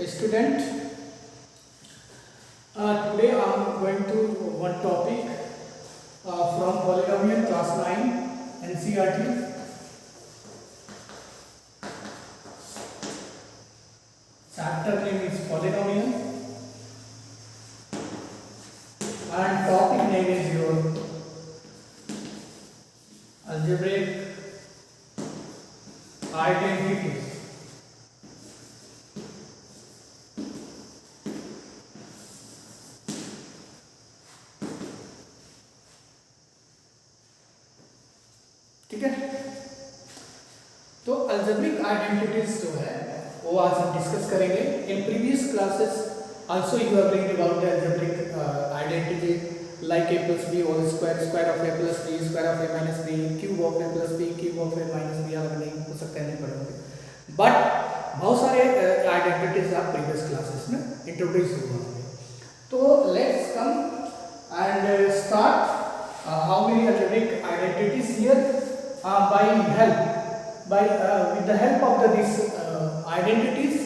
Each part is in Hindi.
Student, today I am going to one topic from polynomial class 9 NCERT. Chapter name is polynomial and topic name is your algebraic identities. ठीक है, तो अल्जेब्रिक आइडेंटिटीज जो है वो आज हम डिस्कस करेंगे. In previous classes also you have read about the algebraic identity like a plus b whole square, square of a plus b, square of a minus b, cube of a plus b, cube of a minus b. आप नहीं हो सकता है नहीं पढ़े होंगे, बट बहुत सारे आइडेंटिटीज आप प्रीवियस क्लासेस में इंट्रोड्यूस हुए होंगे. तो let's come and start how many algebraic identities here. With the help of these identities,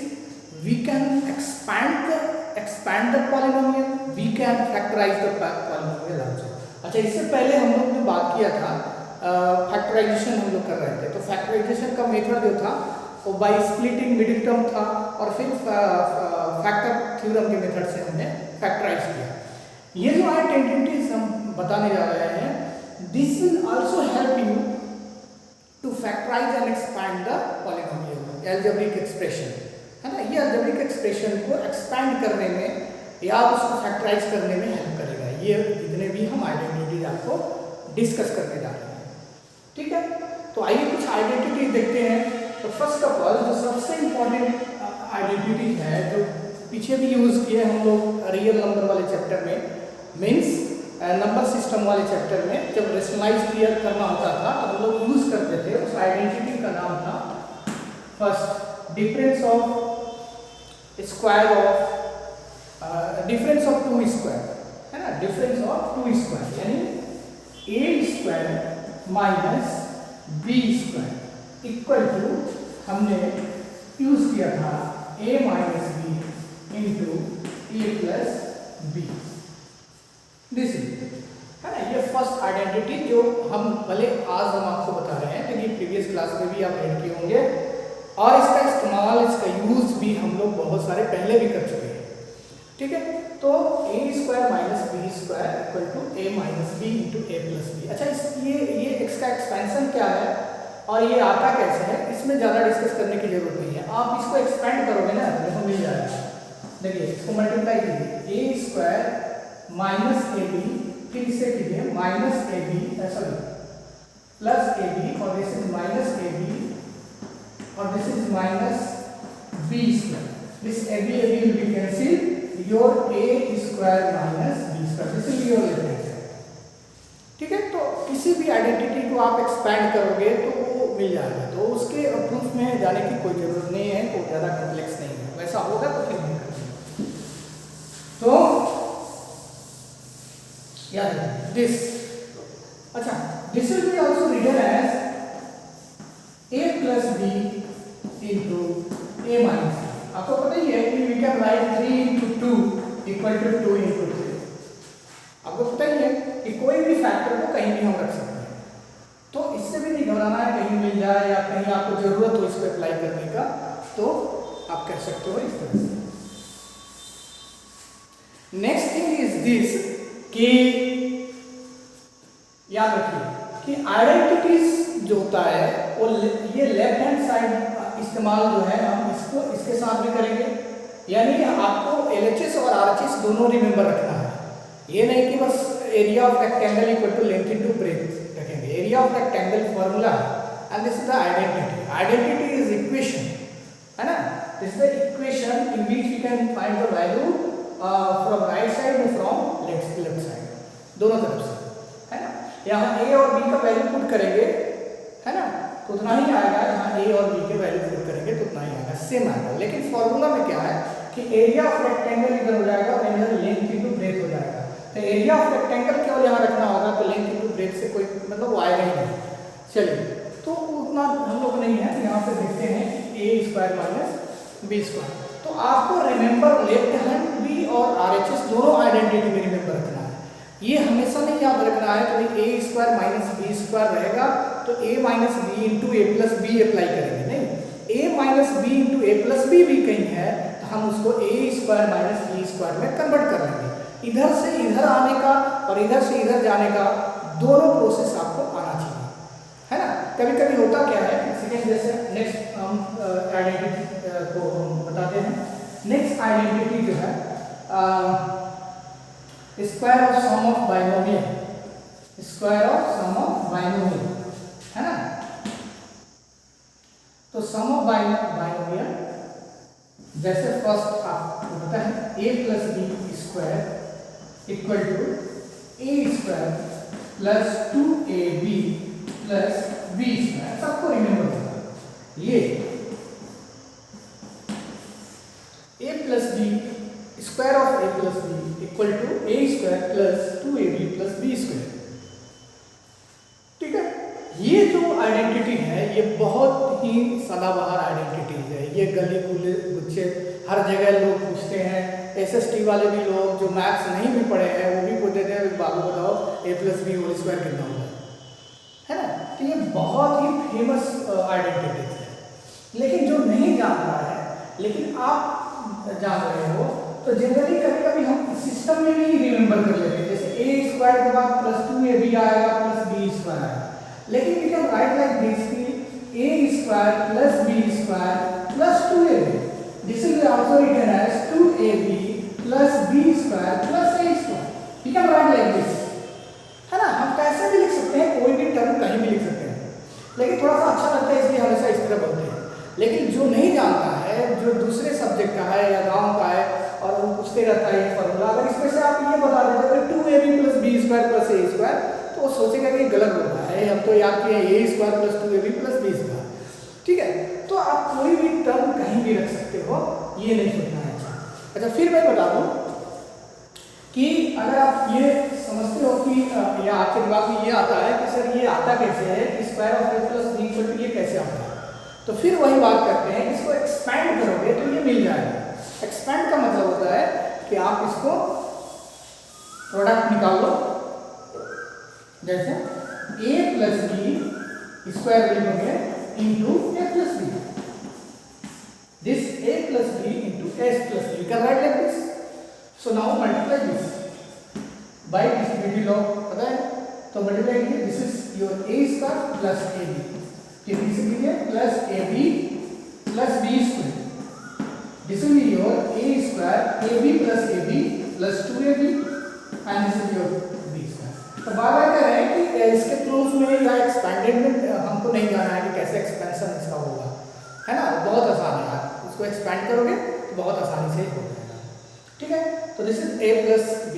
we can expand the polynomial, we can factorize the polynomial also. अच्छा, इससे पहले हम लोग ने बात किया था फैक्टराइजेशन हम लोग कर रहे थे. तो फैक्टराइजेशन का मेथड जो था वो बाय स्प्लिटिंग मिडिल टर्म था और फिर फैक्टर थ्योरम के मेथड से हमने फैक्टराइज किया. ये जो आइडेंटिटीज हम बताने जा रहे हैं, this will also help you to factorize and expand the polynomial algebraic expression, है ना. ये algebraic expression को expand करने में या उसको factorize करने में हेल्प करेगा. ये जितने भी हम आइडेंटिटीज आपको डिस्कस करने जा रहे हैं, ठीक है. तो आइए कुछ आइडेंटिटी देखते हैं. तो फर्स्ट ऑफ ऑल जो सबसे इम्पोर्टेंट आइडेंटिटी है जो पीछे भी यूज किए हम लोग रियल नंबर वाले चैप्टर में, मीन्स नंबर सिस्टम वाले चैप्टर में जब रेशनलाइज क्लियर करना होता था तो हम लोग यूज करते थे. उस आइडेंटिटी का नाम था first difference of square of difference of two square, है ना. डिफरेंस ऑफ टू स्क्वायर यानी a square minus b square equal to हमने यूज किया था a minus b into a plus b. This is, है ना. ये फर्स्ट आइडेंटिटी जो हम भले आज हम आपको बता रहे हैं लेकिन प्रीवियस क्लास में भी आप रेड किए होंगे और इसका इस्तेमाल, इसका यूज भी हम लोग बहुत सारे पहले भी कर चुके हैं, ठीक है. तो a square minus b square equal to a minus b into a plus b. अच्छा, ये इसका एक्सपेंशन क्या है और ये आता कैसे है, इसमें ज़्यादा डिस्कस करने की जरूरत नहीं है. आप इसको एक्सपेंड करोगे ना तो मिल जाएगा. देखिए, इसको मल्टीप्लाई कीजिए, a square minus a b, फिर इसे कीजिए minus a b sorry plus a b और this is minus a b और this is minus b square. This a b will be cancel, your a square minus b square, this is your left hand side, ठीक है. तो किसी भी आइडेंटिटी को आप एक्सपैंड करोगे तो वो मिल जाएगा. तो उसके प्रूफ में जाने की कोई जरूरत नहीं है, कोई ज़्यादा कॉम्प्लेक्स नहीं है. वैसा होगा तो फिर नहीं करेंगे. तो याद रखिए दिस. अच्छा, this will be also written as a plus b into a minus b. आपको पता ही है कि we can write 3 into 2 equal to 2 into 3. आपको पता ही है कि कोई भी फैक्टर को कहीं भी हम रख सकते हैं. तो इससे भी नहीं घबराना है, कहीं मिल जाए या कहीं आपको जरूरत हो इसको अप्लाई करने का तो आप कर सकते हो इस तरह से. नेक्स्ट थिंग इज दिस कि याद रखिए कि आइडेंटिटीज जो होता है वो ये लेफ्ट हैंड साइड इस्तेमाल जो है हम इसको इसके साथ भी करेंगे. यानी आपको LHS और RHS दोनों रिमेंबर रखना है. ये नहीं कि बस area of rectangle equal to length into breadth रखेंगे. Area of rectangle formula and this is the identity. Identity is equation, है ना. This is the equation in which we can find the value from right side और फ्रॉम लेफ्ट साइड, दोनों तरफ से, है ना. यहाँ a और b का वैल्यू पुट करेंगे, है ना, तो उतना ही आएगा. यहाँ a और b के वैल्यू पुट करेंगे तो उतना ही आएगा, सेम आएगा. लेकिन फॉर्मूला में क्या है कि एरिया ऑफ रेक्टेंगल इधर हो जाएगा और इधर लेंथ इनटू ब्रेथ हो जाएगा. तो एरिया ऑफ रेक्टेंगल केवल यहाँ रखना होगा तो लेंथ इनटू ब्रेथ से कोई मतलब वो आएगा ही नहीं. चलिए, तो उतना हम लोग नहीं है. यहाँ पे देखते हैं a square minus b square. तो आपको रिमेंबर लेफ्ट हैंड बी और RHS दोनों आइडेंटिटी में रिमेंबर रखना है। ये हमेशा नहीं याद रखना है कि भाई ए स्क्वायर माइनस बी स्क्वायर रहेगा तो ए minus b into a plus B apply करेंगे, नहीं। ए minus b into a plus B भी कहीं है तो हम उसको ए स्क्वायर माइनस बी स्क्वायर में कन्वर्ट कर लेंगे। इधर से इधर आने का और इधर से इधर जाने का दोनों प्रोसेस आपको आना चाहिए, है ना। कभी कभी होता क्या है, सेकेंड जैसे नेक्स्ट हम आइडेंटिटी को बताते हैं। नेक्स्ट आइडेंटिटी जो है square of sum of binomial, square of sum of binomial, है ना। तो सम ऑफ बाइनोमियल जैसे फर्स्ट आपको पता है a plus b square equal to a square plus 2ab plus b square, सबको रिमेंबर करना। ये a plus b square of a plus b equal to a square plus 2ab plus b square, ठीक है। ये जो आइडेंटिटी है ये बहुत ही सदाबहार आइडेंटिटी है। ये गली गुच्छे हर जगह लोग पूछते हैं। SST वाले भी लोग जो मैथ्स नहीं भी पढ़े हैं वो भी पूछते थे बाबू बताओ a plus b whole square कितना होगा, है ना। तो ये बहुत ही फेमस आइडेंटिटी है। लेकिन जो नहीं जानता है, लेकिन आप जान रहे हो, तो जनरली कभी कभी हम सिस्टम में भी रिमेंबर कर लेते हैं। जैसे ए स्क्वायर के बाद प्लस 2ab आएगा प्लस बी स्क्वायर आएगा, लेकिन we can write like this कि a square plus b square plus 2ab, this is also written as 2ab plus b square plus a square. We can write like this, है ना। हम कैसे भी लिख सकते हैं, कोई भी टर्म कहीं भी लिख सकते हैं, लेकिन थोड़ा सा अच्छा लगता है इसलिए हमेशा इस तरह बोलते हैं। लेकिन जो नहीं जानता है, जो दूसरे सब्जेक्ट का है या गाँव का है और वो पूछते रहता है ये फॉर्मूला, अगर इसमें से आप ये बता देते हैं 2ab plus b square plus a square, तो वो सोचेगा कि गलत हो रहा है। हम तो याद किए a square plus 2ab plus b square, ठीक है। तो आप कोई भी टर्म कहीं भी रख सकते हो, ये नहीं सोचना है। अच्छा, फिर मैं बता दूं कि अगर आप ये समझते हो कि या आपके दिमाग में ये आता है कि सर ये आता कैसे है, square of a plus b equal to ये कैसे आता है, तो फिर वही बात करते हैं कि इसको एक्सपैंड करोगे तो ये मिल जाएगा। एक्सपैंड का मतलब होता है कि आप इसको प्रोडक्ट निकाल लो, जैसे a प्लस b स्क्वायर लिखोगे into a plus b, this a plus b into s plus b, can write like this. So now multiply this by distributive law, पता है, तो मल्टीप्लाई कीजिए, this is your a square plus ab, ये दिस कीजिए plus ab plus b square, this is your a square ab plus ab plus 2ab and this is your b square. तो बार बार कह रहे हैं कि इसके प्रूफ में या एक्सपेंडेड में हमको नहीं जाना है कि कैसे एक्सपेंशन इसका होगा, है ना। बहुत आसान है, आप इसको एक्सपेंड करोगे तो बहुत आसानी से हो जाएगा, ठीक है। तो this is a plus b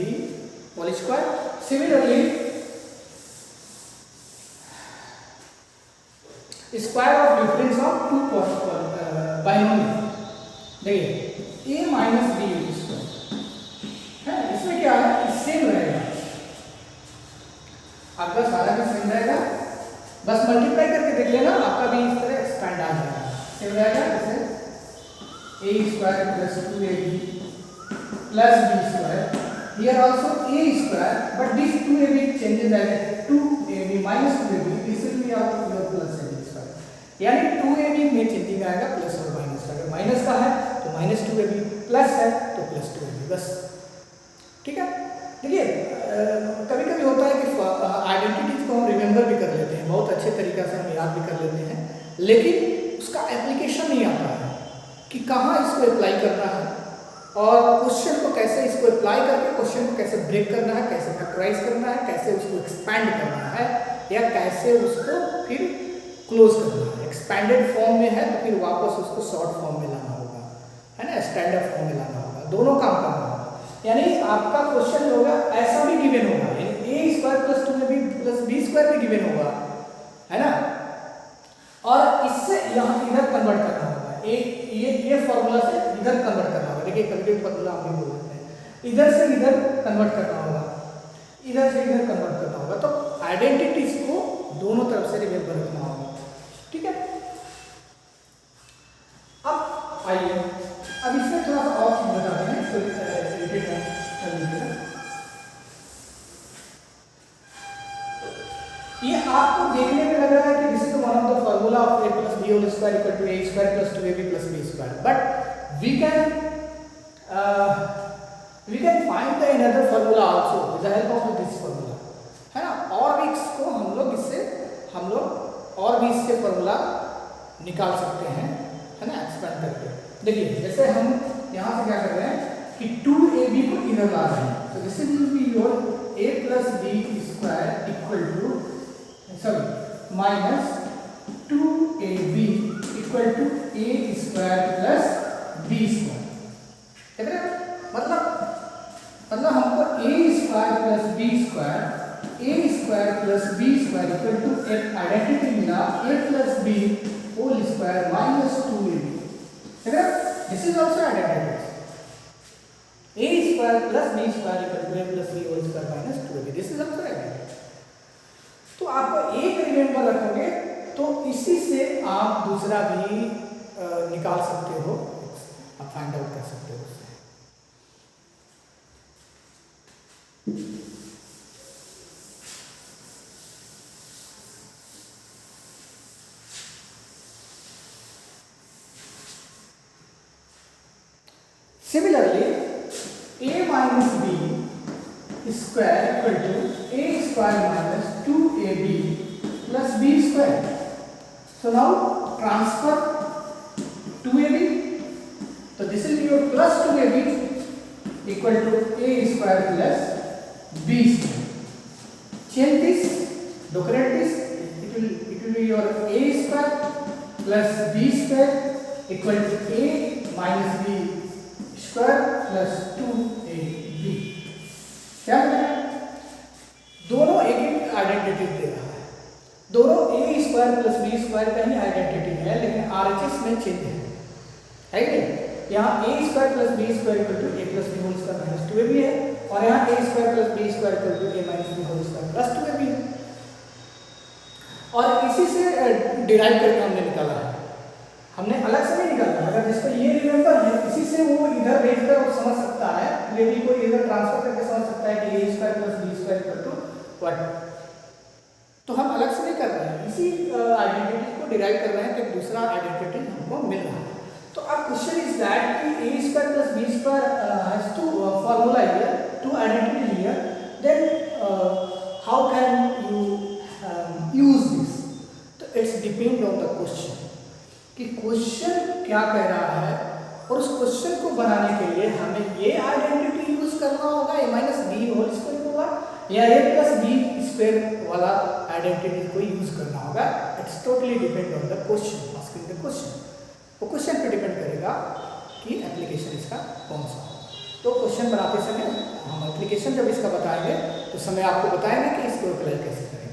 whole square. Similarly square of difference of two binomial, देखिए a माइनस b स्क्वायर है, इसमें क्या है, सेम रहेगा, आपका सारा भी सेम रहेगा, बस मल्टीप्लाई करके देख लेना, आपका भी इस तरह एक्सपेंड आ जाएगा, सेम रहेगा। जैसे a square plus 2ab plus b square, here also a square but this 2ab changes as 2ab minus 2ab, this will be your plus ab square, यानी 2ab में चेंजिंग आएगा प्लस और माइनस का। अगर माइनस का है तो माइनस 2ab, प्लस है तो प्लस 2ab, बस, ठीक है। देखिए कभी कभी होता है कि आइडेंटिटीज को हम रिमेंबर भी कर लेते हैं, बहुत अच्छे तरीक़े से हम याद भी कर लेते हैं, लेकिन उसका एप्लीकेशन नहीं आता है कि कहाँ इसको अप्लाई करना है और क्वेश्चन को कैसे इसको अप्लाई करके क्वेश्चन को कैसे ब्रेक करना है, कैसे फैक्टराइज करना है, कैसे उसको एक्सपैंड करना है या कैसे उसको फिर क्लोज करना है। एक्सपैंडेड फॉर्म में है तो फिर वापस उसको शॉर्ट फॉर्म में लाना होगा, है ना, स्टैंडर्ड फॉर्म में लाना होगा, दोनों काम करना होगा। यानी आपका क्वेश्चन होगा ऐसा भी गिवन होगा, यानी a square plus 2ab plus b square भी गिवन होगा, है ना, और इससे यहाँ इधर कन्वर्ट करना होगा, ये फॉर्मूला से इधर कन्वर्ट करना होगा। देखिए कभी कभी फॉर्मूला हम भी बोल देते हैं, इधर से इधर कन्वर्ट करना होगा, इधर से इधर कन्वर्ट करना होगा, तो आइडेंटिटीज को दोनों तरफ से रिमेंबर रखना होगा, ठीक है। अब आइए अब इसमें थोड़ा सा और चीज बताते हैं, इसको रिपीट कर लीजिएगा। ये आपको देखने में लग रहा है कि this is one of the formula of a plus b whole square equal to a square plus 2ab plus b square, but we can find the another formula also with the help of this formula, है ना। और भी इसको हम लोग और भी इससे फार्मूला निकाल सकते हैं, है ना, एक्सपेंड करके। देखिए जैसे हम यहाँ से क्या कर रहे हैं कि 2ab को इधर ला रहे हैं, तो this will be your a plus b square equal to minus 2ab equal to a square plus b square। देख रहे हैं, मतलब हमको a square plus b square plus b square equal to एक आइडेंटिटी मिला a plus b whole square minus 2ab। देख रहे हैं, this is also identity a square plus b square equal to a plus b whole square minus 2ab, this is also identity. तो आप एक रिमेंबर रखोगे तो इसी से आप दूसरा भी निकाल सकते हो, आप फाइंड आउट कर सकते हो उससे। Similarly, a minus b square equal to a square minus 2ab plus b square. So now transfer 2ab. So this will be your plus 2ab equal to a square plus b square. Change this, decorate this. It will be your a square plus b square equal to a minus b square plus 2ab। क्या करें, दोनों एक एक आइडेंटिटी दे रहा है, दोनों a square plus b square का ही आइडेंटिटी है, लेकिन RHS में चेंज है कि यहाँ a square plus b square equal to a plus b whole square minus 2ab है, और यहाँ a square plus b square equal to a minus b whole square plus 2ab है। और इसी से डिराइव करके हमने निकाला है, हमने अलग से नहीं निकाला। अगर जिसको ये रिमेंबर है, इसी से वो इधर भेज कर वो समझ सकता है, लेकिन को इधर ट्रांसफर करके समझ सकता है कि a square plus b square equal to what. तो हम अलग से नहीं कर रहे हैं, इसी आइडेंटिटी को डिराइव कर रहे हैं कि दूसरा आइडेंटिटी हमको मिल रहा है। तो अब क्वेश्चन इज दैट कि a square plus b square has two formula here, two identity here, then how can you use this. तो it's depend on the question कि क्वेश्चन क्या कह रहा है, और उस क्वेश्चन को बनाने के लिए हमें ये आइडेंटिटी यूज करना होगा, a minus b whole square होगा, या a प्लस बी स्क्वायर वाला आइडेंटिटी को यूज करना होगा। It's totally depend on the question, asking the question. वो क्वेश्चन पे डिपेंड करेगा कि एप्लीकेशन इसका कौन सा होगा। तो क्वेश्चन बनाते समय हम एप्लीकेशन जब इसका बताएंगे तो समय आपको बताएंगे कि इसको अप्लाई कैसे करेंगे।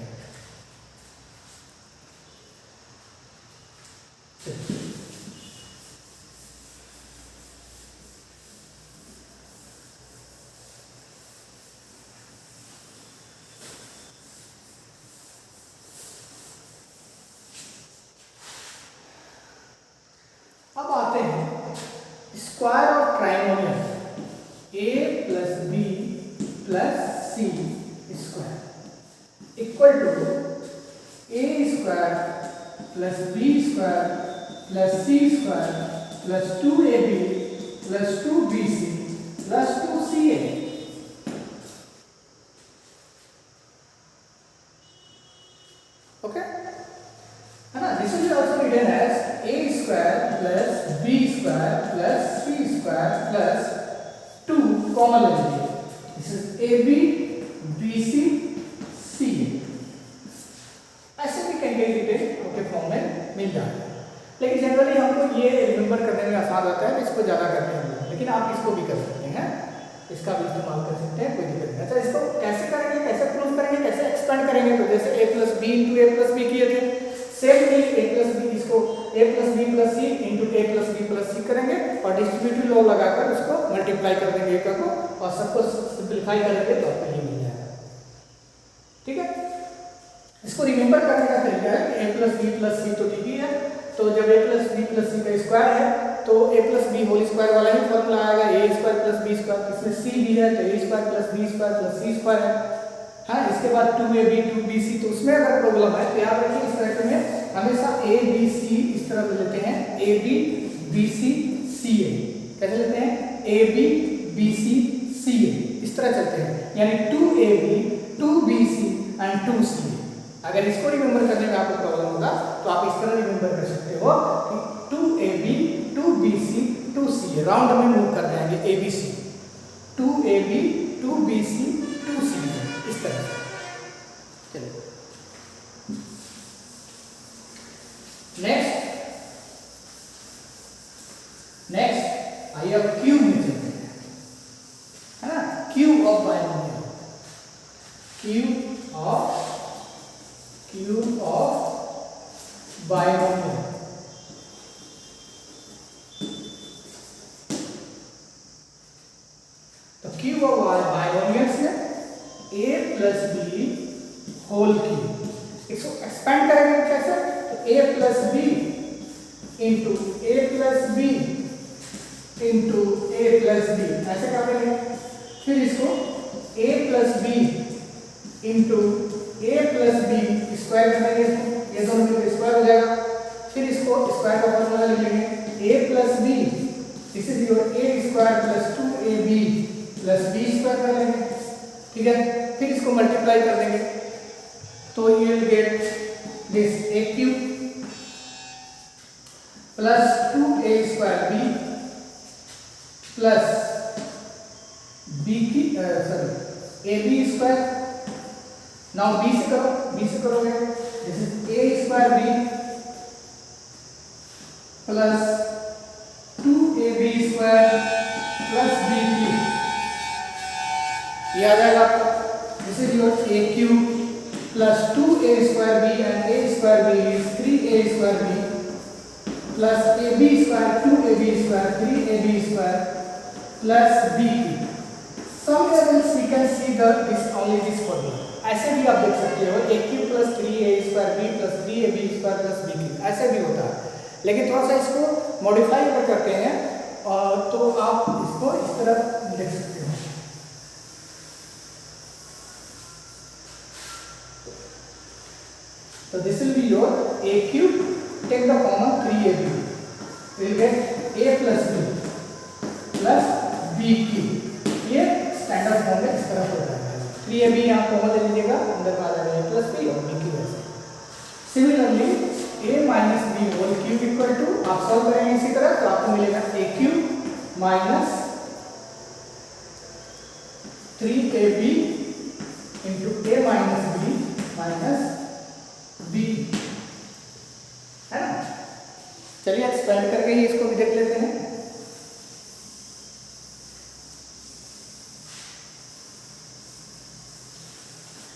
अब आते हैं square of trinomial a plus b plus c square equal to a square plus b square plus c square plus 2ab plus 2bc plus 2ca। Okay, है ना। This is also written as a square plus b square plus c square plus 2 common ले लीजिए, this is ab bc ca। ऐसे भी कैंडिडेट आपके फॉर्म में मिल जाएगा, लेकिन जनरली हमको ये रिमेंबर करने में आसान रहता है, इसको ज़्यादा करते हैं, लेकिन आप इसको भी कर सकते हैं, इसका भी इस्तेमाल कर सकते हैं, कोई दिक्कत नहीं। अच्छा, इसको कैसे करेंगे, कैसे प्रूव करेंगे, कैसे एक्सपेंड करेंगे? तो जैसे a plus b into a plus b किए थे, सेम ही a प्लस बी, इसको a plus b plus c into a plus b plus c करेंगे और डिस्ट्रीब्यूटिव लॉ लगाकर उसको मल्टीप्लाई कर देंगे एक को, और सबको सिंप्लीफाई करेंगे तो आपको ये मिल जाएगा। ठीक है, इसको रिमेंबर करने का तरीका है कि a plus b plus c तो ठीक ही है, तो जब a plus b plus c का स्क्वायर है तो तो a plus b whole square वाला ही फॉर्मूला आएगा, a square plus b square. इसमें सी भी है तो a square plus b square plus c square है। हाँ, इसके बाद 2ab 2bc, तो उसमें अगर प्रॉब्लम है तो याद रखिए इस तरह में हमेशा a b c इस तरह से लेते हैं, a b b c c a, कैसे लेते हैं a b b c c a, इस तरह चलते हैं, यानी 2ab 2bc एंड 2ca। अगर इसको रिमेंबर करने में आपको प्रॉब्लम होगा तो आप इस तरह रिमेंबर कर सकते हो कि 2ab 2bc 2ca, राउंड में मूव कर जाएंगे abc, 2ab 2bc 2ca, इस तरह से। चलिए नेक्स्ट आइए अब क्यूब में चलते हैं, है ना। Cube of binomial, cube of binomial. तो क्यूब ऑफ बाइनोमियल्स में a plus b whole cube, इसको एक्सपेंड करेंगे कैसे, तो a plus b into a plus b into a plus b, ऐसे कर देंगे। फिर इसको a plus b into a plus b square कर देंगे, ये दोनों मिलकर स्क्वायर हो जाएगा। फिर इसको स्क्वायर का फॉर्मूला लिख लेंगे, a plus b, this is your a square plus 2ab plus b square कर लेंगे, ठीक है। फिर इसको मल्टीप्लाई कर देंगे तो you will get this a cube plus 2a square b plus b की ab स्क्वायर। नाउ b से करोगे, this is a square b plus 2ab square plus b cube, ये आ जाएगा आपका। This is your a cube plus 2a square b and a square b is 3a square b plus ab square 2ab square 3ab square plus b cube. Somewhere else we can see this formula, ऐसे भी आप देख सकते हो a cube plus 3a square b plus 3ab square plus b cube, ऐसे भी होता है। लेकिन थोड़ा सा इसको मॉडिफाई अगर करते हैं तो आप इसको इस तरह लिख सकते हो। So this will be your a cube, take the common 3ab, we will get a plus b plus b cube, ये स्टैंडर्ड फॉर्म में इस तरह हो जाएगा। 3ab यहाँ कॉमन ले लीजिएगा, अंदर आ जाएगा a plus b और b cube ऐसे। Similarly a minus b whole cube equal to, आप सॉल्व करेंगे इसी तरह तो आपको मिलेगा a cube minus 3ab into a minus b minus b, है ना। चलिए एक्सपेंड करके ही इसको भी देख लेते हैं।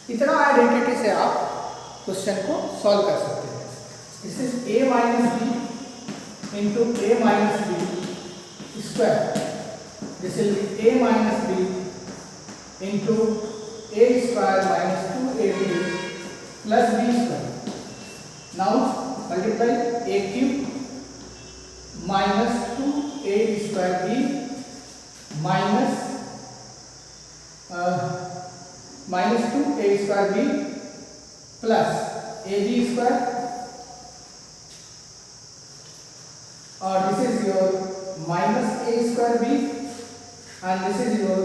इतना आइडेंटिटी से आप क्वेश्चन को सॉल्व कर सकते हैं। This is a minus b into a minus b square, this is a minus b into a square minus 2ab plus b square. Now multiply a cube minus 2a square b minus 2a square b plus ab square, और this is your minus a square b and this is your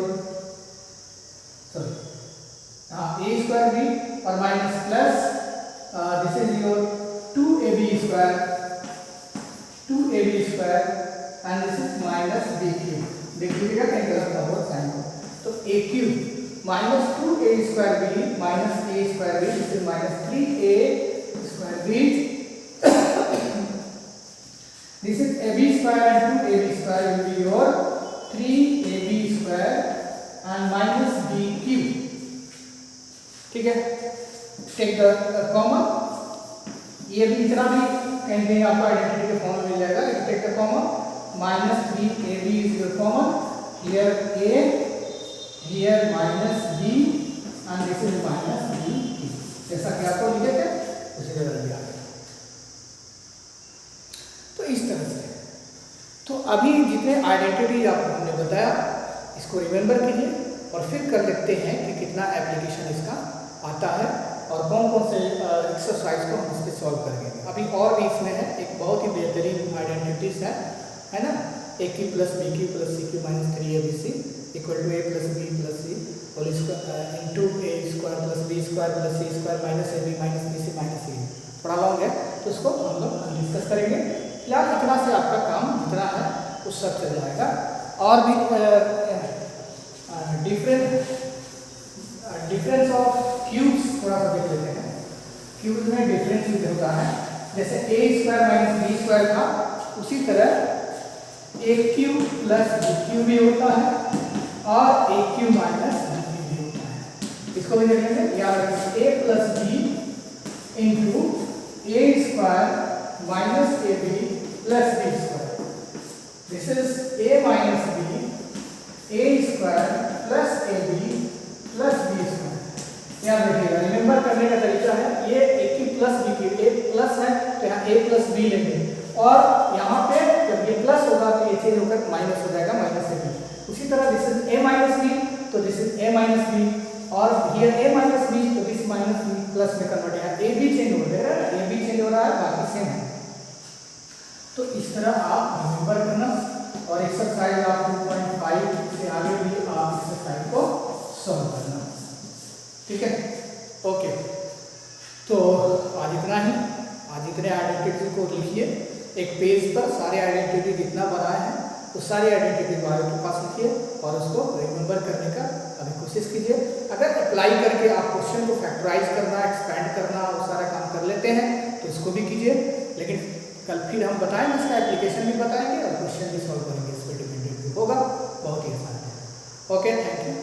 a square b और minus plus this is your 2ab square and this is minus b cube. देखिएगा कहीं गलत ना हो साइन को, तो a cube minus 2a square b minus a square b, this is minus 3a square b, this is ab square and 2ab square will be your 3ab square and minus b cube, ठीक है। टेक द कॉमन, ये भी इतना भी कहीं कहीं आपको आइडेंटिटी के फॉर्म में मिल जाएगा, लेकिन take the common minus 3ab is your common, here a, here minus b and this is minus b, जैसा कि आपको लिखे थे उसी तरह लिया। तो इस तरह से, तो तो अभी जितने आइडेंटिटी आपको हमने बताया इसको रिमेंबर कीजिए और फिर कर लेते हैं कि कितना एप्लीकेशन इसका आता है और कौन कौन से एक्सरसाइज को हम इस पर सॉल्व करेंगे। अभी और भी इसमें है, एक बहुत ही बेहतरीन आइडेंटिटीज है ना, a cube plus b cube plus c cube minus 3abc equal to a plus b plus c whole square into a square plus b square plus c square minus a b minus b c minus c. बड़ा लॉन्ग है तो इसको हम लोग डिस्कस करेंगे। फिलहाल इतना से आपका काम जितना है उस सब चल जाएगा। और भी डिफरेंस ऑफ क्यूब्स थोड़ा सा देख लेते हैं। क्यूब्स में डिफरेंस भी होता है, जैसे a square minus b square था उसी तरह a cube plus b cube भी होता है और a cube minus b cube भी होता है। इसको भी देख लेंगे, याद रखिए a plus b into a square minus a b plus b square. This is a minus b a square plus a b plus b square. याद रखिएगा, रिमेंबर करने का तरीका है, ये a cube plus b Q, A plus है तो यहाँ ए प्लस बी लेंगे और यहाँ पे जब ये प्लस होगा तो ये चेंज होकर माइनस हो जाएगा, माइनस ए बी। उसी तरह this is a minus b तो this is a minus b और हियर ए माइनस बी तो दिस माइनस बी प्लस में कन्वर्ट है। ए बी चेंज हो रहा है, ए बी चेंज हो रहा है, बाकी सेम है। तो इस तरह आप रिमेंबर करना और एक्सरसाइज आप 2.5 से आगे भी आप एक्सरसाइज को सॉल्व करना, ठीक है। ओके, तो आज इतना ही। आज इतने आइडेंटिटी को लिखिए एक पेज पर, सारे आइडेंटिटी जितना बनाए हैं उस सारी आइडेंटिटी को आपके पास लिखिए और उसको रिमेंबर करने का अभी कोशिश कीजिए। अगर अप्लाई करके आप क्वेश्चन को फैक्टराइज करना, एक्सपैंड करना वो सारा काम कर लेते हैं तो इसको भी कीजिए। लेकिन कल फिर हम बताएंगे, इसका एप्लीकेशन भी बताएंगे और क्वेश्चन भी सॉल्व करेंगे, इस पर डिपेंडेंट भी होगा, बहुत ही आसान है। Okay, thank you.